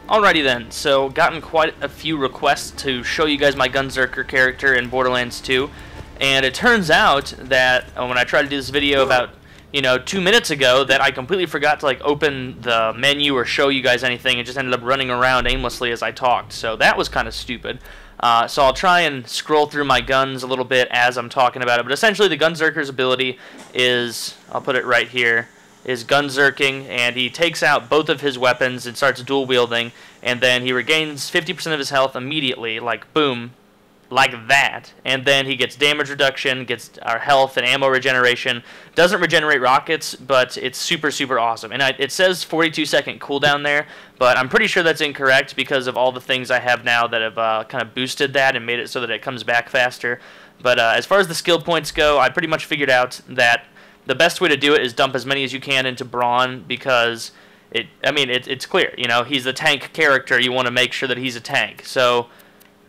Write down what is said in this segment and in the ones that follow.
Alrighty then, so gotten quite a few requests to show you guys my Gunzerker character in Borderlands 2, and it turns out that when I tried to do this video about 2 minutes ago, that I completely forgot to open the menu or show you guys anything, and just ended up running around aimlessly as I talked. So that was kind of stupid. So I'll try and scroll through my guns a little bit as I'm talking about it. But essentially, the Gunzerker's ability is, I'll put it right here, is Gunzerking, and he takes out both of his weapons and starts dual wielding, and then he regains 50% of his health immediately, like boom, like that, and then he gets damage reduction, gets our health and ammo regeneration. Doesn't regenerate rockets, but it's super, super awesome. And it says 42-second cooldown there, but I'm pretty sure that's incorrect because of all the things I have now that have kind of boosted that and made it so that it comes back faster. But as far as the skill points go, I pretty much figured out that the best way to do it is dump as many as you can into Brawn, because it's clear. He's the tank character. You want to make sure that he's a tank. So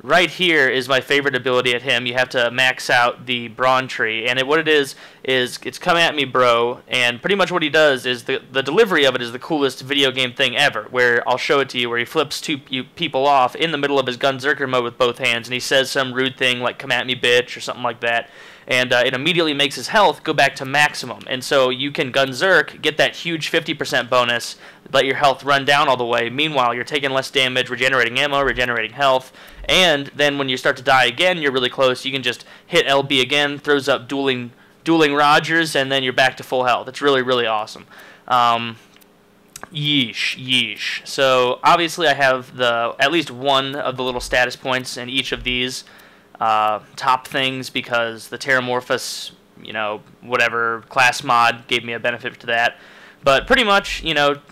right here is my favorite ability at him. You have to max out the Brawn tree, and what it is it's come at me, bro. And pretty much what he does is the delivery of it is the coolest video game thing ever. Where I'll show it to you, where he flips two people off in the middle of his Gunzerker mode with both hands, and he says some rude thing like "come at me, bitch" or something like that. And it immediately makes his health go back to maximum. And so you can Gunzerk, get that huge 50% bonus, let your health run down all the way. Meanwhile, you're taking less damage, regenerating ammo, regenerating health. And then when you start to die again, you're really close. You can just hit LB again, throws up dueling Rogers, and then you're back to full health. It's really, really awesome. Yeesh. So obviously I have at least one of the little status points in each of these top things, because the Terramorphous, whatever class mod gave me a benefit to that. But pretty much,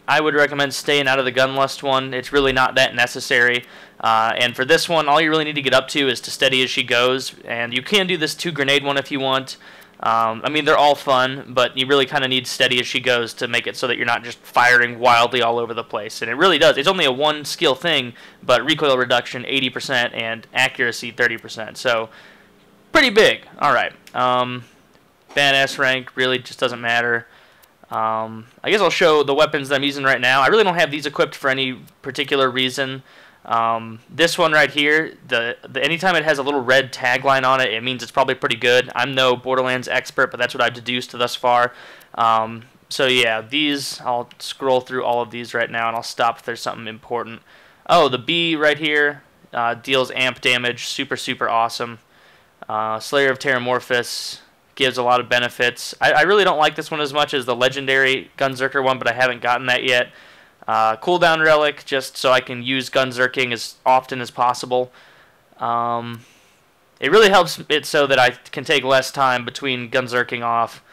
I would recommend staying out of the Gunlust one. It's really not that necessary. And for this one, all you really need to get up to is to steady as she goes. And you can do this 2-grenade one if you want. They're all fun, but you really kind of need steady as she goes to make it so that you're not just firing wildly all over the place. And it really does. It's only a 1-skill thing, but recoil reduction 80% and accuracy 30%. So pretty big. All right. Badass rank really just doesn't matter. I guess I'll show the weapons that I'm using right now. I really don't have these equipped for any particular reason. This one right here, anytime it has a little red tagline on it, it means it's probably pretty good. I'm no Borderlands expert, but that's what I've deduced thus far. So yeah, I'll scroll through all of these right now, and I'll stop if there's something important. Oh, the B right here deals amp damage, super, super awesome. Slayer of Terramorphous gives a lot of benefits. I really don't like this one as much as the legendary Gunzerker one, but I haven't gotten that yet. Cooldown relic, just so I can use Gunzerking as often as possible. It really helps it so that I can take less time between Zerking Off.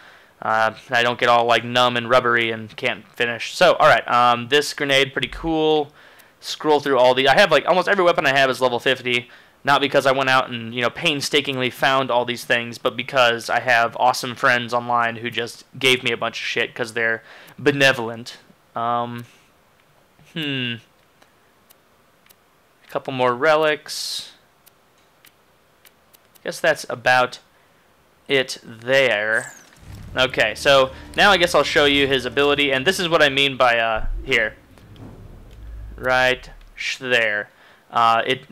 I don't get all numb and rubbery and can't finish. So, alright, this grenade, pretty cool. Scroll through all the... I have almost every weapon I have is level 50. Not because I went out and painstakingly found all these things, but because I have awesome friends online who just gave me a bunch of shit because they're benevolent. A couple more relics. Guess that's about it there. Okay, so now I guess I'll show you his ability, and this is what I mean by here. Right there.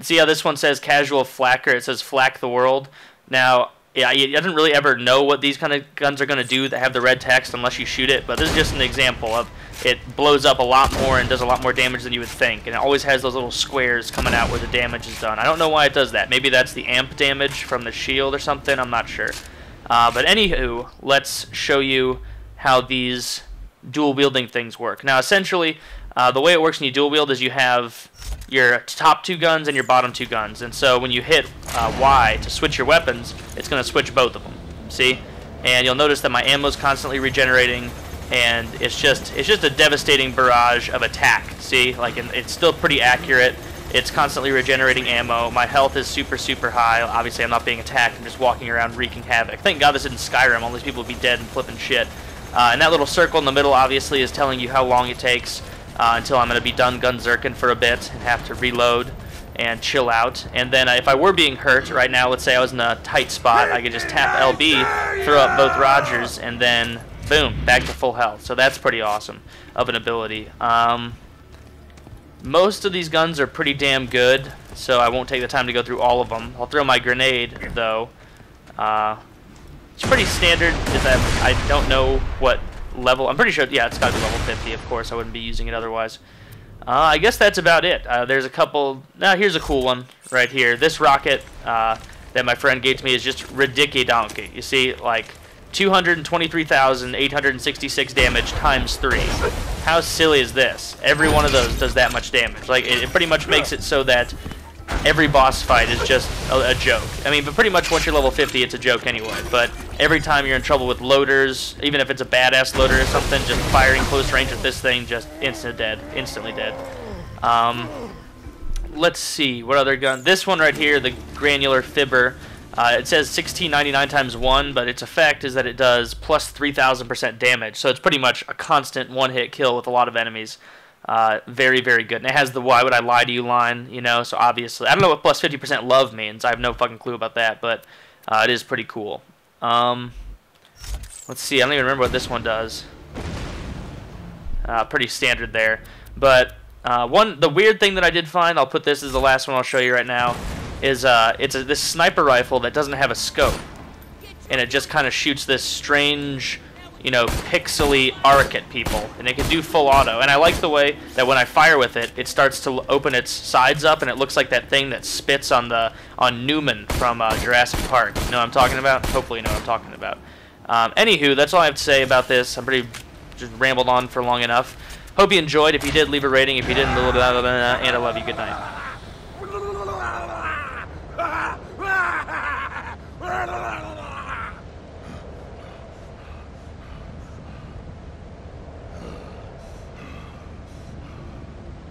See how this one says casual flacker? It says flak the world. Now, yeah, I didn't really ever know what these kind of guns are going to do that have the red text unless you shoot it, but this is just an example of it blows up a lot more and does a lot more damage than you would think, and it always has those little squares coming out where the damage is done. I don't know why it does that. Maybe that's the amp damage from the shield or something. I'm not sure. But anywho, let's show you how these dual wielding things work. Now, essentially, the way it works when you dual wield is you have your top 2 guns and your bottom 2 guns, and so when you hit Y to switch your weapons, it's going to switch both of them. See? And you'll notice that my ammo is constantly regenerating, and it's just a devastating barrage of attack. See? It's still pretty accurate. It's constantly regenerating ammo. My health is super, super high. Obviously, I'm not being attacked. I'm just walking around wreaking havoc. Thank God this isn't Skyrim. All these people would be dead and flipping shit. And that little circle in the middle, obviously, is telling you how long it takes until I'm going to be done Gunzerking for a bit and have to reload and chill out. And then if I were being hurt right now, let's say I was in a tight spot, I could just tap LB, throw up both Rogers, and then boom, back to full health. So that's pretty awesome of an ability. Most of these guns are pretty damn good, so I won't take the time to go through all of them. I'll throw my grenade, though. It's pretty standard, is that I don't know what level. I'm pretty sure, yeah, it's got to be level 50, of course. I wouldn't be using it otherwise. I guess that's about it. There's a couple. Now, here's a cool one right here. This rocket that my friend gave to me is just ridiculous donkey. You see, like, 223,866 damage times 3. How silly is this? Every one of those does that much damage. Like, it pretty much makes it so that every boss fight is just a joke. I mean, but pretty much once you're level 50, it's a joke anyway. But every time you're in trouble with loaders, even if it's a badass loader or something, just firing close range with this thing, just instantly dead. Let's see, what other gun? This one right here, the granular fibber. It says 1699 times 1, but its effect is that it does plus 3,000% damage. So it's pretty much a constant one-hit kill with a lot of enemies. Very, very good. And it has the "why would I lie to you" line, you know, so obviously. I don't know what plus 50% love means. I have no fucking clue about that, but it is pretty cool. Let's see, I don't even remember what this one does. Pretty standard there. But the weird thing that I did find, I'll put this as the last one I'll show you right now, is this sniper rifle that doesn't have a scope. And it just kind of shoots this strange, you know, pixely arc at people, and it can do full auto. And I like the way that when I fire with it, it starts to open its sides up, and it looks like that thing that spits on Newman from Jurassic Park. You know what I'm talking about? Hopefully you know what I'm talking about. Anywho, that's all I have to say about this. I'm pretty just rambled on for long enough. Hope you enjoyed. If you did, leave a rating. If you didn't, and I love you. Good night.